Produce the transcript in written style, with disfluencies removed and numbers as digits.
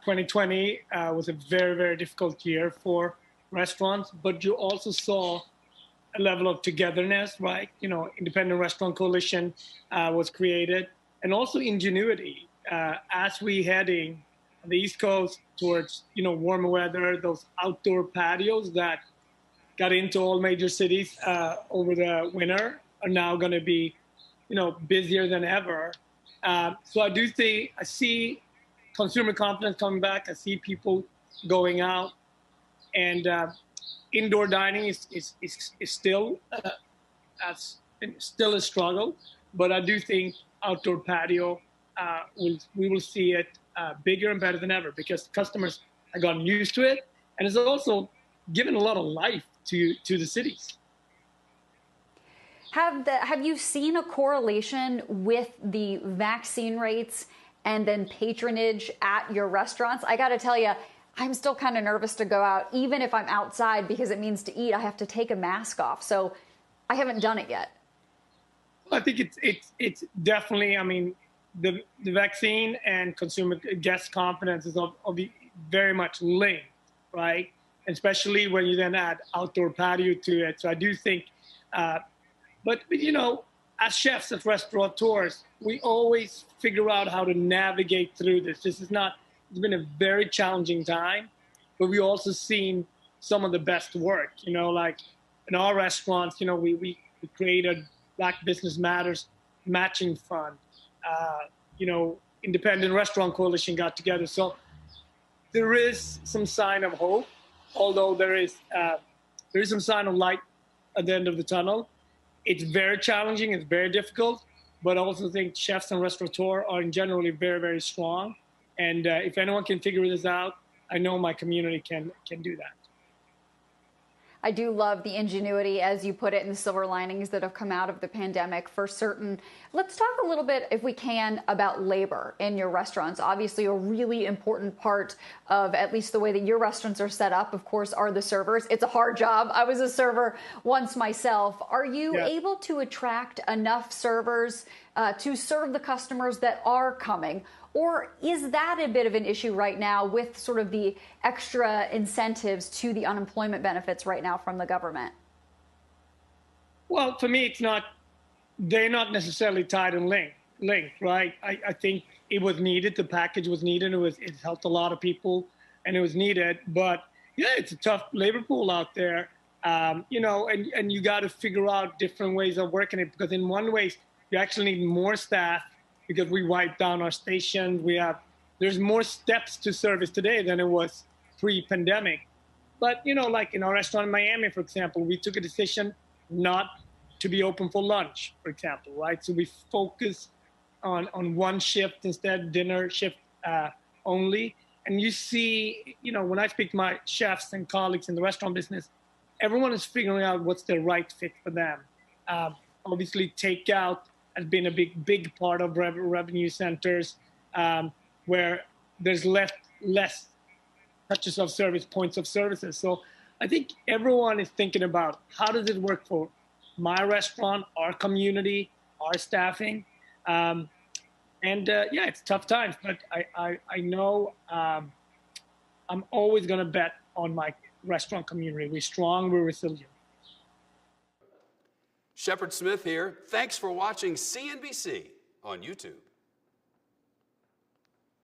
2020 was a very, very difficult year for restaurants, but you also saw a level of togetherness, right? Independent Restaurant Coalition was created, and also ingenuity as we heading on the East Coast towards, warmer weather. Those outdoor patios that got into all major cities over the winter are now going to be, busier than ever. So I see consumer confidence coming back. I see people going out, and indoor dining is still still a struggle. But I do think outdoor patio we will see it bigger and better than ever, because customers have gotten used to it, and it's also given a lot of life to the cities. Have you seen a correlation with the vaccine rates and then patronage at your restaurants? I got to tell you, I'm still kind of nervous to go out, even if I'm outside, because it means to eat, I have to take a mask off. So I haven't done it yet. I think it's definitely, the vaccine and consumer guest confidence is very much linked, right? Especially when you then add outdoor patio to it. So I do think, but as chefs, as restaurateurs, we always figure out how to navigate through this. It's been a very challenging time, but we also seen some of the best work, like in our restaurants, we created Black Business Matters matching fund. Independent Restaurant Coalition got together. So there is some sign of hope, although there is some sign of light at the end of the tunnel. It's very challenging. It's very difficult. But I also think chefs and restaurateurs are generally very, very strong. And if anyone can figure this out, I know my community can do that. I do love the ingenuity, as you put it, and the silver linings that have come out of the pandemic for certain. Let's talk a little bit, if we can, about labor in your restaurants. Obviously, a really important part of at least the way that your restaurants are set up, of course, are the servers. It's a hard job. I was a server once myself. Are you able to attract enough servers to serve the customers that are coming? Or is that a bit of an issue right now with sort of the extra incentives to the unemployment benefits right now from the government? Well, for me, they're not necessarily tied and linked, right? I think it was needed. The package was needed. It helped a lot of people, and it was needed. But yeah, it's a tough labor pool out there, and you got to figure out different ways of working it, because in one way, you actually need more staff, because we wiped down our stations. There's more steps to service today than it was pre-pandemic. But, like in our restaurant in Miami, for example, we took a decision not to be open for lunch, for example, right? So we focus on one shift instead, dinner shift only. And you see, when I speak to my chefs and colleagues in the restaurant business, everyone is figuring out what's the right fit for them. Obviously, takeout has been a big part of revenue centers, where there's less touches of service, points of services. So I think everyone is thinking about, how does it work for my restaurant, our community, our staffing? It's tough times, but I know I'm always going to bet on my restaurant community. We're strong, we're resilient. Shepard Smith here. Thanks for watching CNBC on YouTube.